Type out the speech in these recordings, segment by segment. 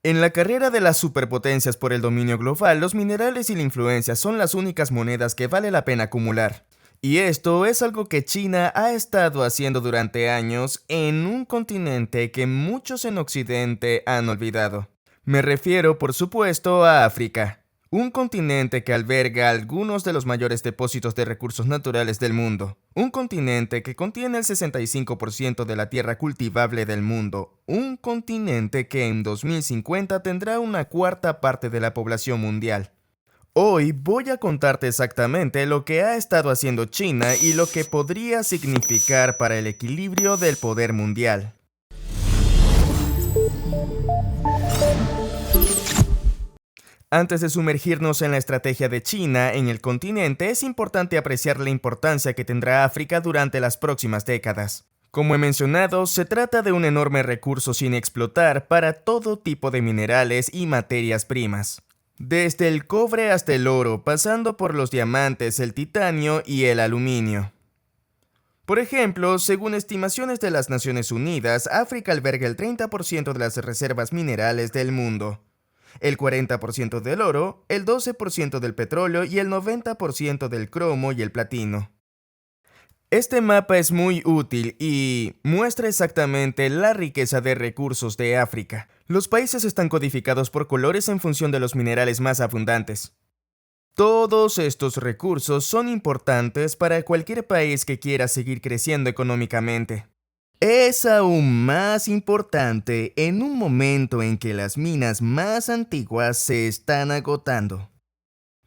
En la carrera de las superpotencias por el dominio global, los minerales y la influencia son las únicas monedas que vale la pena acumular. Y esto es algo que China ha estado haciendo durante años en un continente que muchos en Occidente han olvidado. Me refiero, por supuesto, a África, un continente que alberga algunos de los mayores depósitos de recursos naturales del mundo. Un continente que contiene el 65% de la tierra cultivable del mundo. Un continente que en 2050 tendrá una cuarta parte de la población mundial. Hoy voy a contarte exactamente lo que ha estado haciendo China y lo que podría significar para el equilibrio del poder mundial. Antes de sumergirnos en la estrategia de China en el continente, es importante apreciar la importancia que tendrá África durante las próximas décadas. Como he mencionado, se trata de un enorme recurso sin explotar para todo tipo de minerales y materias primas. Desde el cobre hasta el oro, pasando por los diamantes, el titanio y el aluminio. Por ejemplo, según estimaciones de las Naciones Unidas, África alberga el 30% de las reservas minerales del mundo, el 40% del oro, el 12% del petróleo y el 90% del cromo y el platino. Este mapa es muy útil y muestra exactamente la riqueza de recursos de África. Los países están codificados por colores en función de los minerales más abundantes. Todos estos recursos son importantes para cualquier país que quiera seguir creciendo económicamente. Es aún más importante en un momento en que las minas más antiguas se están agotando.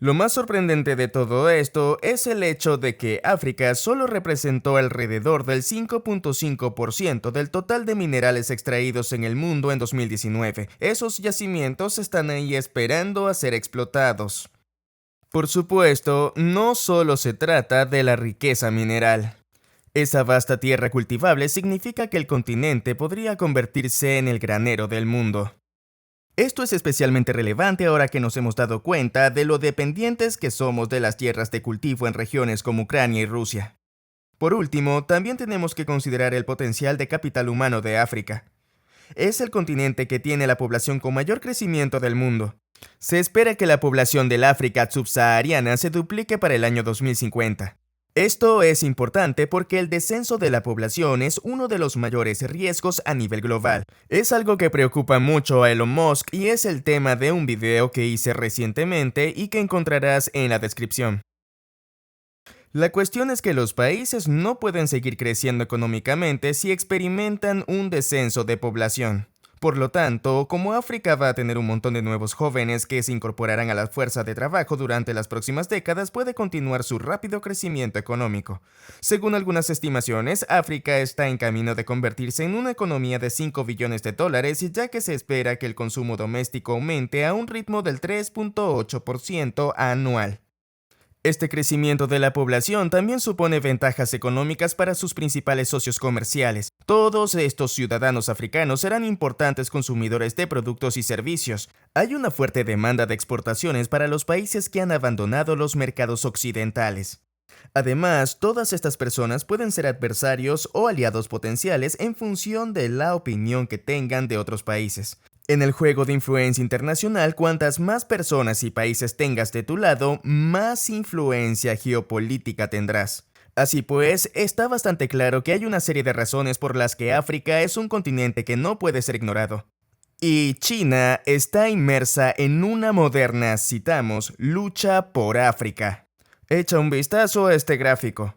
Lo más sorprendente de todo esto es el hecho de que África solo representó alrededor del 5.5% del total de minerales extraídos en el mundo en 2019. Esos yacimientos están ahí esperando a ser explotados. Por supuesto, no solo se trata de la riqueza mineral. Esa vasta tierra cultivable significa que el continente podría convertirse en el granero del mundo. Esto es especialmente relevante ahora que nos hemos dado cuenta de lo dependientes que somos de las tierras de cultivo en regiones como Ucrania y Rusia. Por último, también tenemos que considerar el potencial de capital humano de África. Es el continente que tiene la población con mayor crecimiento del mundo. Se espera que la población del África subsahariana se duplique para el año 2050. Esto es importante porque el descenso de la población es uno de los mayores riesgos a nivel global. Es algo que preocupa mucho a Elon Musk y es el tema de un video que hice recientemente y que encontrarás en la descripción. La cuestión es que los países no pueden seguir creciendo económicamente si experimentan un descenso de población. Por lo tanto, como África va a tener un montón de nuevos jóvenes que se incorporarán a la fuerza de trabajo durante las próximas décadas, puede continuar su rápido crecimiento económico. Según algunas estimaciones, África está en camino de convertirse en una economía de 5 billones de dólares, ya que se espera que el consumo doméstico aumente a un ritmo del 3.8% anual. Este crecimiento de la población también supone ventajas económicas para sus principales socios comerciales. Todos estos ciudadanos africanos serán importantes consumidores de productos y servicios. Hay una fuerte demanda de exportaciones para los países que han abandonado los mercados occidentales. Además, todas estas personas pueden ser adversarios o aliados potenciales en función de la opinión que tengan de otros países. En el juego de influencia internacional, cuantas más personas y países tengas de tu lado, más influencia geopolítica tendrás. Así pues, está bastante claro que hay una serie de razones por las que África es un continente que no puede ser ignorado. Y China está inmersa en una moderna, citamos, lucha por África. Echa un vistazo a este gráfico.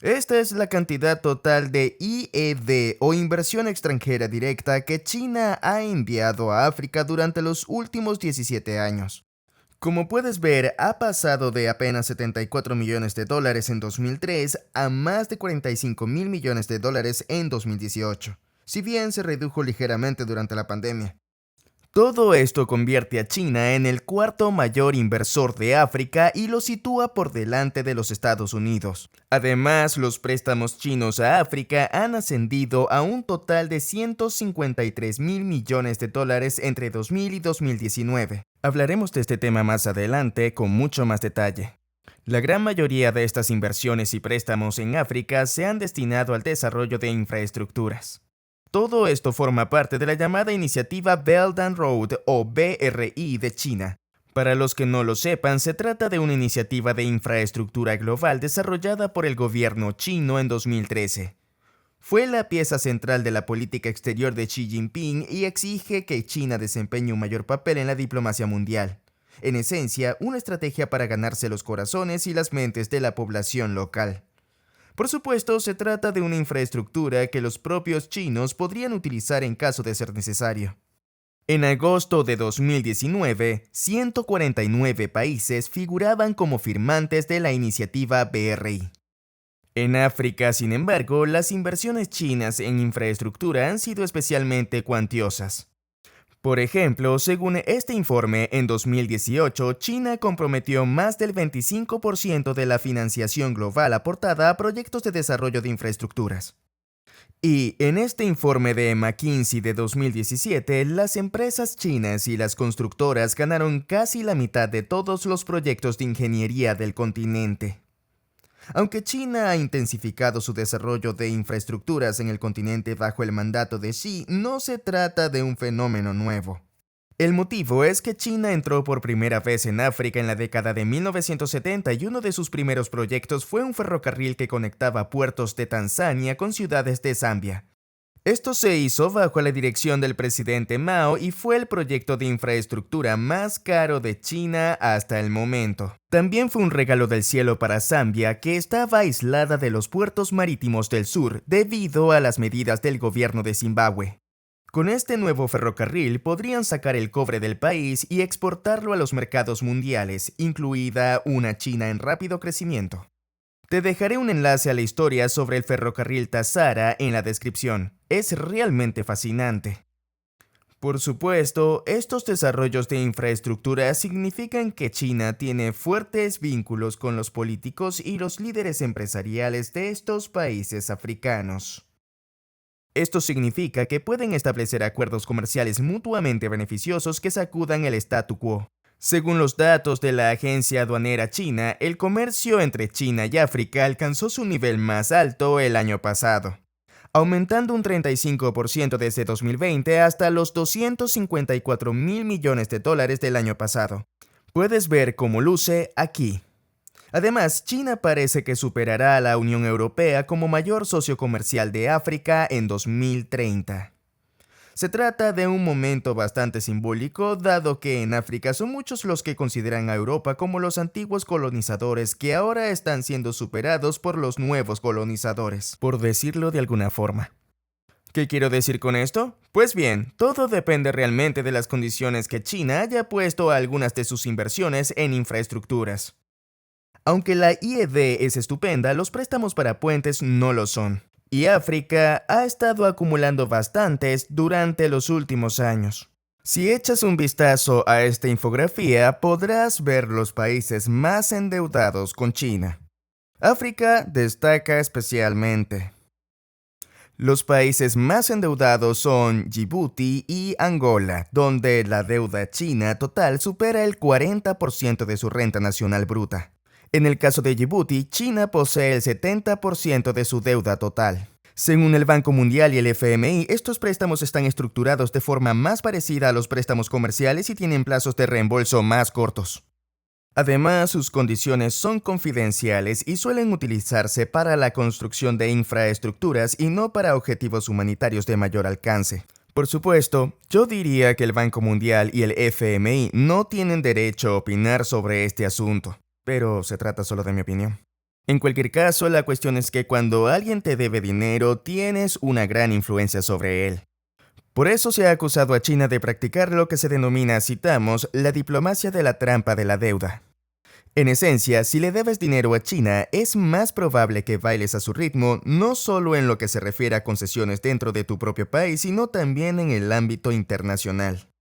Esta es la cantidad total de IED o inversión extranjera directa que China ha enviado a África durante los últimos 17 años. Como puedes ver, ha pasado de apenas 74 millones de dólares en 2003 a más de 45 mil millones de dólares en 2018, si bien se redujo ligeramente durante la pandemia. Todo esto convierte a China en el cuarto mayor inversor de África y lo sitúa por delante de los Estados Unidos. Además, los préstamos chinos a África han ascendido a un total de 153 mil millones de dólares entre 2000 y 2019. Hablaremos de este tema más adelante con mucho más detalle. La gran mayoría de estas inversiones y préstamos en África se han destinado al desarrollo de infraestructuras. Todo esto forma parte de la llamada iniciativa Belt and Road o BRI de China. Para los que no lo sepan, se trata de una iniciativa de infraestructura global desarrollada por el gobierno chino en 2013. Fue la pieza central de la política exterior de Xi Jinping y exige que China desempeñe un mayor papel en la diplomacia mundial. En esencia, una estrategia para ganarse los corazones y las mentes de la población local. Por supuesto, se trata de una infraestructura que los propios chinos podrían utilizar en caso de ser necesario. En agosto de 2019, 149 países figuraban como firmantes de la iniciativa BRI. En África, sin embargo, las inversiones chinas en infraestructura han sido especialmente cuantiosas. Por ejemplo, según este informe, en 2018, China comprometió más del 25% de la financiación global aportada a proyectos de desarrollo de infraestructuras. Y en este informe de McKinsey de 2017, las empresas chinas y las constructoras ganaron casi la mitad de todos los proyectos de ingeniería del continente. Aunque China ha intensificado su desarrollo de infraestructuras en el continente bajo el mandato de Xi, no se trata de un fenómeno nuevo. El motivo es que China entró por primera vez en África en la década de 1970 y uno de sus primeros proyectos fue un ferrocarril que conectaba puertos de Tanzania con ciudades de Zambia. Esto se hizo bajo la dirección del presidente Mao y fue el proyecto de infraestructura más caro de China hasta el momento. También fue un regalo del cielo para Zambia, que estaba aislada de los puertos marítimos del sur debido a las medidas del gobierno de Zimbabue. Con este nuevo ferrocarril podrían sacar el cobre del país y exportarlo a los mercados mundiales, incluida una China en rápido crecimiento. Te dejaré un enlace a la historia sobre el ferrocarril Tazara en la descripción. Es realmente fascinante. Por supuesto, estos desarrollos de infraestructura significan que China tiene fuertes vínculos con los políticos y los líderes empresariales de estos países africanos. Esto significa que pueden establecer acuerdos comerciales mutuamente beneficiosos que sacudan el statu quo. Según los datos de la agencia aduanera china, el comercio entre China y África alcanzó su nivel más alto el año pasado, aumentando un 35% desde 2020 hasta los 254 mil millones de dólares del año pasado. Puedes ver cómo luce aquí. Además, China parece que superará a la Unión Europea como mayor socio comercial de África en 2030. Se trata de un momento bastante simbólico, dado que en África son muchos los que consideran a Europa como los antiguos colonizadores que ahora están siendo superados por los nuevos colonizadores, por decirlo de alguna forma. ¿Qué quiero decir con esto? Pues bien, todo depende realmente de las condiciones que China haya puesto a algunas de sus inversiones en infraestructuras. Aunque la IED es estupenda, los préstamos para puentes no lo son. Y África ha estado acumulando bastantes durante los últimos años. Si echas un vistazo a esta infografía, podrás ver los países más endeudados con China. África destaca especialmente. Los países más endeudados son Djibouti y Angola, donde la deuda china total supera el 40% de su renta nacional bruta. En el caso de Djibouti, China posee el 70% de su deuda total. Según el Banco Mundial y el FMI, estos préstamos están estructurados de forma más parecida a los préstamos comerciales y tienen plazos de reembolso más cortos. Además, sus condiciones son confidenciales y suelen utilizarse para la construcción de infraestructuras y no para objetivos humanitarios de mayor alcance. Por supuesto, yo diría que el Banco Mundial y el FMI no tienen derecho a opinar sobre este asunto. Pero se trata solo de mi opinión. En cualquier caso, la cuestión es que cuando alguien te debe dinero, tienes una gran influencia sobre él. Por eso se ha acusado a China de practicar lo que se denomina, citamos, la diplomacia de la trampa de la deuda. En esencia, si le debes dinero a China, es más probable que bailes a su ritmo, no solo en lo que se refiere a concesiones dentro de tu propio país, sino también en el ámbito internacional.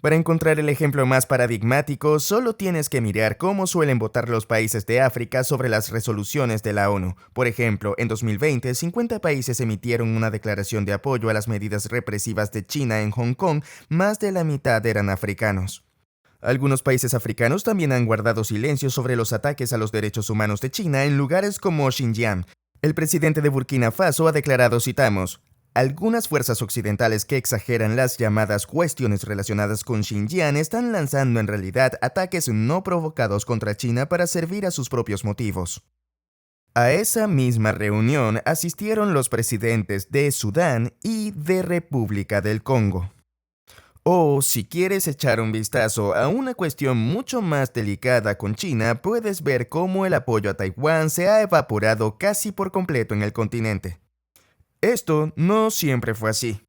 Para encontrar el ejemplo más paradigmático, solo tienes que mirar cómo suelen votar los países de África sobre las resoluciones de la ONU. Por ejemplo, en 2020, 50 países emitieron una declaración de apoyo a las medidas represivas de China en Hong Kong, más de la mitad eran africanos. Algunos países africanos también han guardado silencio sobre los ataques a los derechos humanos de China en lugares como Xinjiang. El presidente de Burkina Faso ha declarado, citamos, Algunas fuerzas occidentales que exageran las llamadas cuestiones relacionadas con Xinjiang están lanzando en realidad ataques no provocados contra China para servir a sus propios motivos. A esa misma reunión asistieron los presidentes de Sudán y de República del Congo. O, si quieres echar un vistazo a una cuestión mucho más delicada con China, puedes ver cómo el apoyo a Taiwán se ha evaporado casi por completo en el continente. Esto no siempre fue así.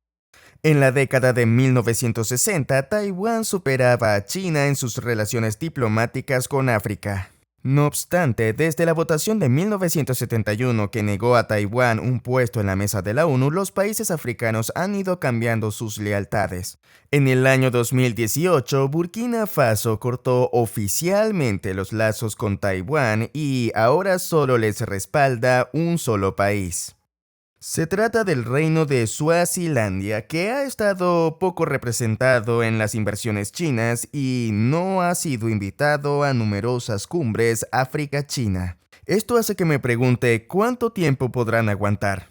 En la década de 1960, Taiwán superaba a China en sus relaciones diplomáticas con África. No obstante, desde la votación de 1971 que negó a Taiwán un puesto en la mesa de la ONU, los países africanos han ido cambiando sus lealtades. En el año 2018, Burkina Faso cortó oficialmente los lazos con Taiwán y ahora solo les respalda un solo país. Se trata del reino de Suazilandia, que ha estado poco representado en las inversiones chinas y no ha sido invitado a numerosas cumbres África-China. Esto hace que me pregunte cuánto tiempo podrán aguantar.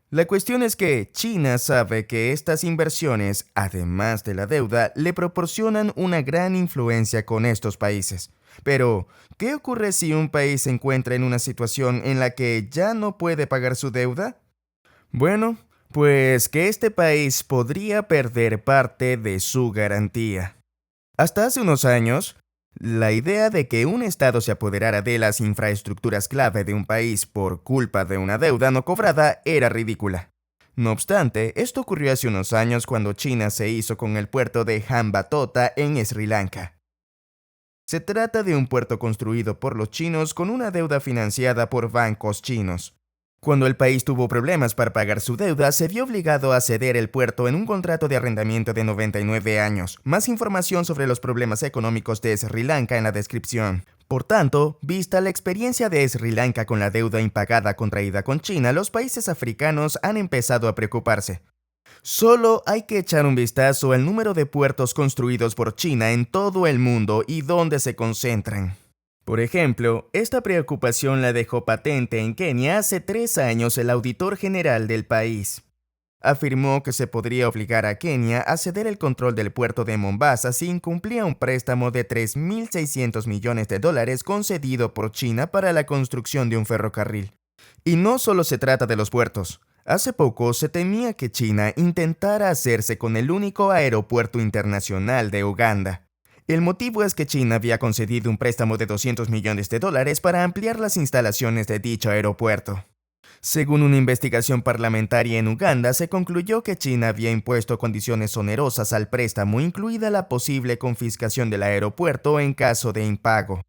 La cuestión es que China sabe que estas inversiones, además de la deuda, le proporcionan una gran influencia con estos países. Pero, ¿qué ocurre si un país se encuentra en una situación en la que ya no puede pagar su deuda? Bueno, pues que este país podría perder parte de su garantía. Hasta hace unos años, la idea de que un Estado se apoderara de las infraestructuras clave de un país por culpa de una deuda no cobrada era ridícula. No obstante, esto ocurrió hace unos años cuando China se hizo con el puerto de Hambantota en Sri Lanka. Se trata de un puerto construido por los chinos con una deuda financiada por bancos chinos. Cuando el país tuvo problemas para pagar su deuda, se vio obligado a ceder el puerto en un contrato de arrendamiento de 99 años. Más información sobre los problemas económicos de Sri Lanka en la descripción. Por tanto, vista la experiencia de Sri Lanka con la deuda impagada contraída con China, los países africanos han empezado a preocuparse. Solo hay que echar un vistazo al número de puertos construidos por China en todo el mundo y dónde se concentran. Por ejemplo, esta preocupación la dejó patente en Kenia hace 3 años el auditor general del país. Afirmó que se podría obligar a Kenia a ceder el control del puerto de Mombasa si incumplía un préstamo de $3.600 millones concedido por China para la construcción de un ferrocarril. Y no solo se trata de los puertos. Hace poco se temía que China intentara hacerse con el único aeropuerto internacional de Uganda. El motivo es que China había concedido un préstamo de $200 millones para ampliar las instalaciones de dicho aeropuerto. Según una investigación parlamentaria en Uganda, se concluyó que China había impuesto condiciones onerosas al préstamo, incluida la posible confiscación del aeropuerto en caso de impago.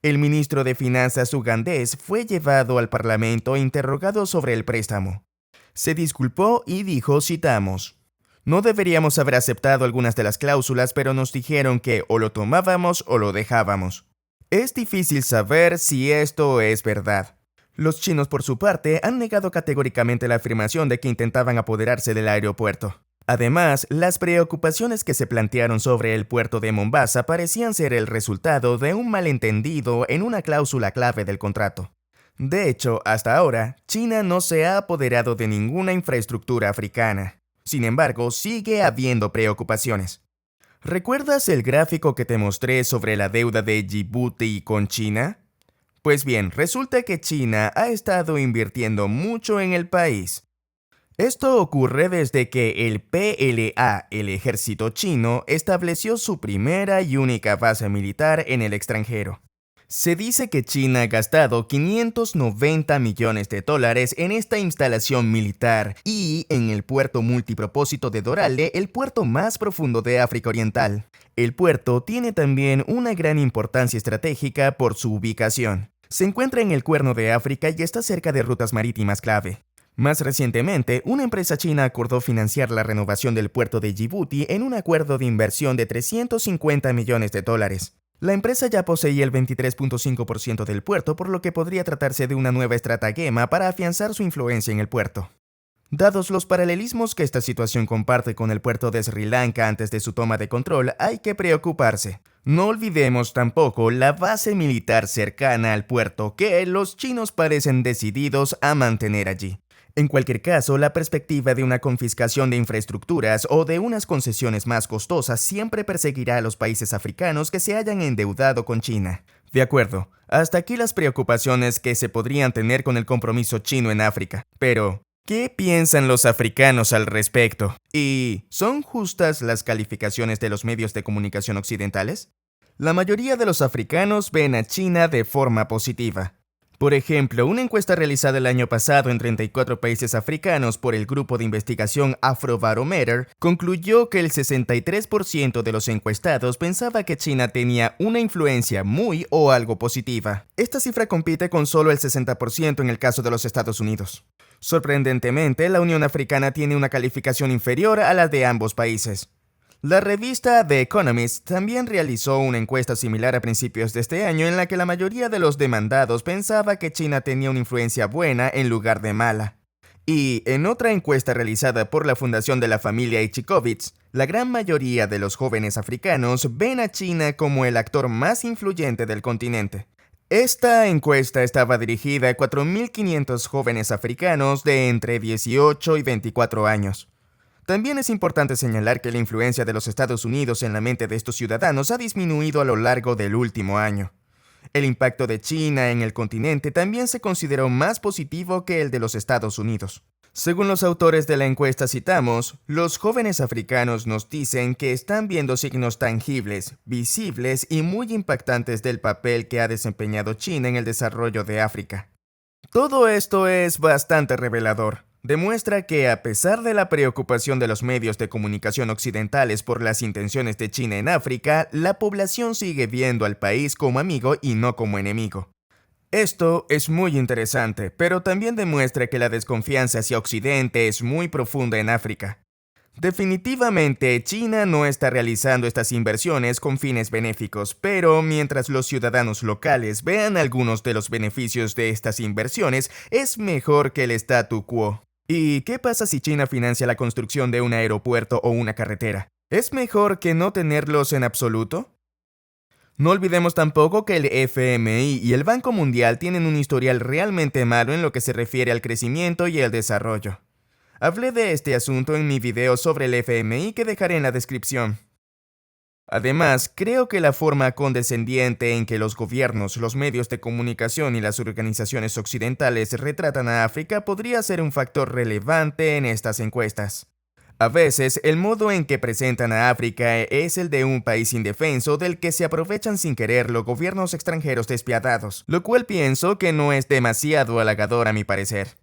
El ministro de Finanzas ugandés fue llevado al parlamento e interrogado sobre el préstamo. Se disculpó y dijo, citamos, "No deberíamos haber aceptado algunas de las cláusulas, pero nos dijeron que o lo tomábamos o lo dejábamos. Es difícil saber si esto es verdad". Los chinos, por su parte, han negado categóricamente la afirmación de que intentaban apoderarse del aeropuerto. Además, las preocupaciones que se plantearon sobre el puerto de Mombasa parecían ser el resultado de un malentendido en una cláusula clave del contrato. De hecho, hasta ahora, China no se ha apoderado de ninguna infraestructura africana. Sin embargo, sigue habiendo preocupaciones. ¿Recuerdas el gráfico que te mostré sobre la deuda de Djibouti con China? Pues bien, resulta que China ha estado invirtiendo mucho en el país. Esto ocurre desde que el PLA, el ejército chino, estableció su primera y única base militar en el extranjero. Se dice que China ha gastado $590 millones en esta instalación militar y en el puerto multipropósito de Dorale, el puerto más profundo de África Oriental. El puerto tiene también una gran importancia estratégica por su ubicación. Se encuentra en el Cuerno de África y está cerca de rutas marítimas clave. Más recientemente, una empresa china acordó financiar la renovación del puerto de Djibouti en un acuerdo de inversión de $350 millones. La empresa ya poseía el 23.5% del puerto, por lo que podría tratarse de una nueva estratagema para afianzar su influencia en el puerto. Dados los paralelismos que esta situación comparte con el puerto de Sri Lanka antes de su toma de control, hay que preocuparse. No olvidemos tampoco la base militar cercana al puerto que los chinos parecen decididos a mantener allí. En cualquier caso, la perspectiva de una confiscación de infraestructuras o de unas concesiones más costosas siempre perseguirá a los países africanos que se hayan endeudado con China. De acuerdo, hasta aquí las preocupaciones que se podrían tener con el compromiso chino en África. Pero, ¿qué piensan los africanos al respecto? ¿Y son justas las calificaciones de los medios de comunicación occidentales? La mayoría de los africanos ven a China de forma positiva. Por ejemplo, una encuesta realizada el año pasado en 34 países africanos por el grupo de investigación Afrobarometer concluyó que el 63% de los encuestados pensaba que China tenía una influencia muy o algo positiva. Esta cifra compite con solo el 60% en el caso de los Estados Unidos. Sorprendentemente, la Unión Africana tiene una calificación inferior a la de ambos países. La revista The Economist también realizó una encuesta similar a principios de este año en la que la mayoría de los demandados pensaba que China tenía una influencia buena en lugar de mala. Y en otra encuesta realizada por la Fundación de la Familia Ichikowicz, la gran mayoría de los jóvenes africanos ven a China como el actor más influyente del continente. Esta encuesta estaba dirigida a 4.500 jóvenes africanos de entre 18 y 24 años. También es importante señalar que la influencia de los Estados Unidos en la mente de estos ciudadanos ha disminuido a lo largo del último año. El impacto de China en el continente también se consideró más positivo que el de los Estados Unidos. Según los autores de la encuesta citamos, los jóvenes africanos nos dicen que están viendo signos tangibles, visibles y muy impactantes del papel que ha desempeñado China en el desarrollo de África. Todo esto es bastante revelador. Demuestra que, a pesar de la preocupación de los medios de comunicación occidentales por las intenciones de China en África, la población sigue viendo al país como amigo y no como enemigo. Esto es muy interesante, pero también demuestra que la desconfianza hacia Occidente es muy profunda en África. Definitivamente, China no está realizando estas inversiones con fines benéficos, pero mientras los ciudadanos locales vean algunos de los beneficios de estas inversiones, es mejor que el statu quo. ¿Y qué pasa si China financia la construcción de un aeropuerto o una carretera? ¿Es mejor que no tenerlos en absoluto? No olvidemos tampoco que el FMI y el Banco Mundial tienen un historial realmente malo en lo que se refiere al crecimiento y el desarrollo. Hablé de este asunto en mi video sobre el FMI que dejaré en la descripción. Además, creo que la forma condescendiente en que los gobiernos, los medios de comunicación y las organizaciones occidentales retratan a África podría ser un factor relevante en estas encuestas. A veces, el modo en que presentan a África es el de un país indefenso del que se aprovechan sin quererlo gobiernos extranjeros despiadados, lo cual pienso que no es demasiado halagador a mi parecer.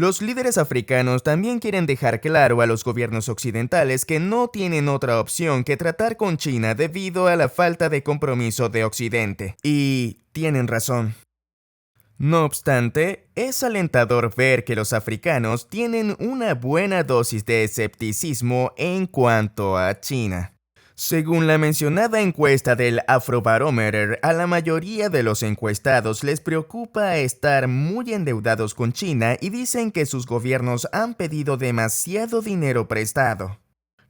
Los líderes africanos también quieren dejar claro a los gobiernos occidentales que no tienen otra opción que tratar con China debido a la falta de compromiso de Occidente. Y tienen razón. No obstante, es alentador ver que los africanos tienen una buena dosis de escepticismo en cuanto a China. Según la mencionada encuesta del Afrobarometer, a la mayoría de los encuestados les preocupa estar muy endeudados con China y dicen que sus gobiernos han pedido demasiado dinero prestado.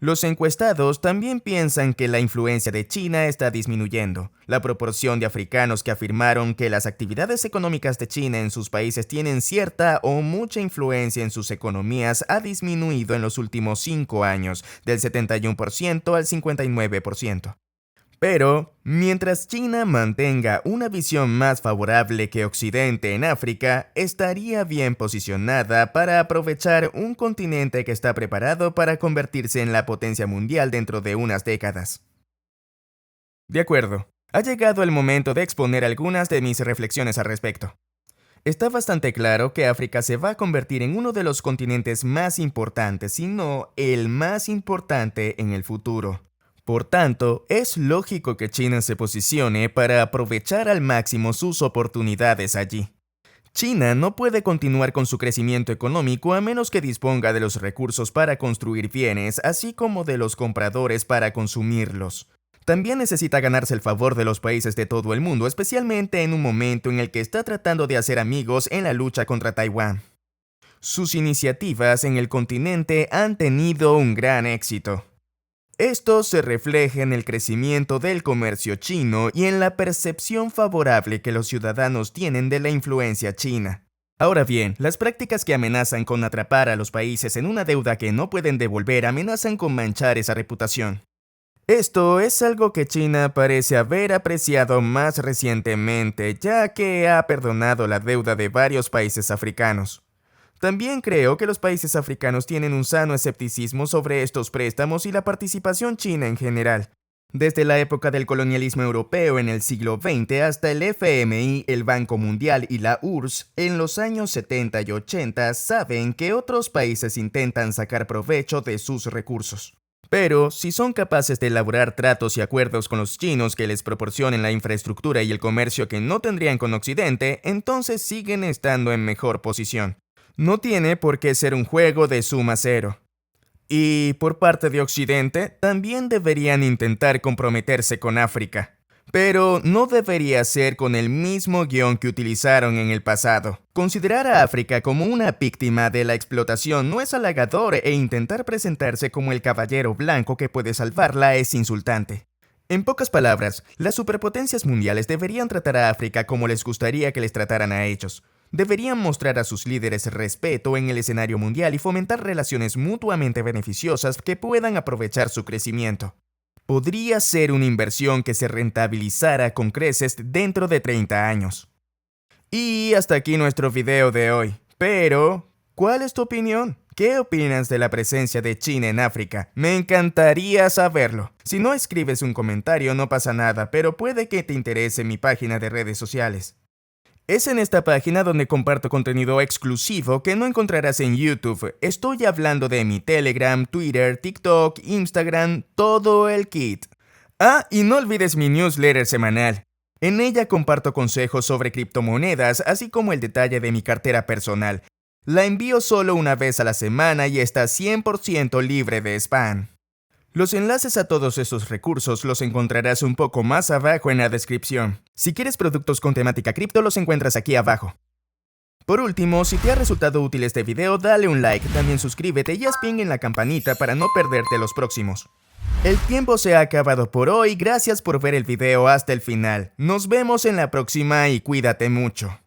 Los encuestados también piensan que la influencia de China está disminuyendo. La proporción de africanos que afirmaron que las actividades económicas de China en sus países tienen cierta o mucha influencia en sus economías ha disminuido en los últimos 5 años, del 71% al 59%. Pero, mientras China mantenga una visión más favorable que Occidente en África, estaría bien posicionada para aprovechar un continente que está preparado para convertirse en la potencia mundial dentro de unas décadas. De acuerdo, ha llegado el momento de exponer algunas de mis reflexiones al respecto. Está bastante claro que África se va a convertir en uno de los continentes más importantes, si no el más importante en el futuro. Por tanto, es lógico que China se posicione para aprovechar al máximo sus oportunidades allí. China no puede continuar con su crecimiento económico a menos que disponga de los recursos para construir bienes, así como de los compradores para consumirlos. También necesita ganarse el favor de los países de todo el mundo, especialmente en un momento en el que está tratando de hacer amigos en la lucha contra Taiwán. Sus iniciativas en el continente han tenido un gran éxito. Esto se refleja en el crecimiento del comercio chino y en la percepción favorable que los ciudadanos tienen de la influencia china. Ahora bien, las prácticas que amenazan con atrapar a los países en una deuda que no pueden devolver amenazan con manchar esa reputación. Esto es algo que China parece haber apreciado más recientemente, ya que ha perdonado la deuda de varios países africanos. También creo que los países africanos tienen un sano escepticismo sobre estos préstamos y la participación china en general. Desde la época del colonialismo europeo en el siglo XX hasta el FMI, el Banco Mundial y la URSS, en los años 70 y 80 saben que otros países intentan sacar provecho de sus recursos. Pero, si son capaces de elaborar tratos y acuerdos con los chinos que les proporcionen la infraestructura y el comercio que no tendrían con Occidente, entonces siguen estando en mejor posición. No tiene por qué ser un juego de suma cero. Y por parte de Occidente, también deberían intentar comprometerse con África. Pero no debería ser con el mismo guión que utilizaron en el pasado. Considerar a África como una víctima de la explotación no es halagador e intentar presentarse como el caballero blanco que puede salvarla es insultante. En pocas palabras, las superpotencias mundiales deberían tratar a África como les gustaría que les trataran a ellos. Deberían mostrar a sus líderes respeto en el escenario mundial y fomentar relaciones mutuamente beneficiosas que puedan aprovechar su crecimiento. Podría ser una inversión que se rentabilizara con creces dentro de 30 años. Y hasta aquí nuestro video de hoy. Pero, ¿cuál es tu opinión? ¿Qué opinas de la presencia de China en África? Me encantaría saberlo. Si no escribes un comentario no pasa nada, pero puede que te interese mi página de redes sociales. Es en esta página donde comparto contenido exclusivo que no encontrarás en YouTube. Estoy hablando de mi Telegram, Twitter, TikTok, Instagram, todo el kit. Ah, y no olvides mi newsletter semanal. En ella comparto consejos sobre criptomonedas, así como el detalle de mi cartera personal. La envío solo una vez a la semana y está 100% libre de spam. Los enlaces a todos estos recursos los encontrarás un poco más abajo en la descripción. Si quieres productos con temática cripto, los encuentras aquí abajo. Por último, si te ha resultado útil este video, dale un like, también suscríbete y haz ping en la campanita para no perderte los próximos. El tiempo se ha acabado por hoy, gracias por ver el video hasta el final. Nos vemos en la próxima y cuídate mucho.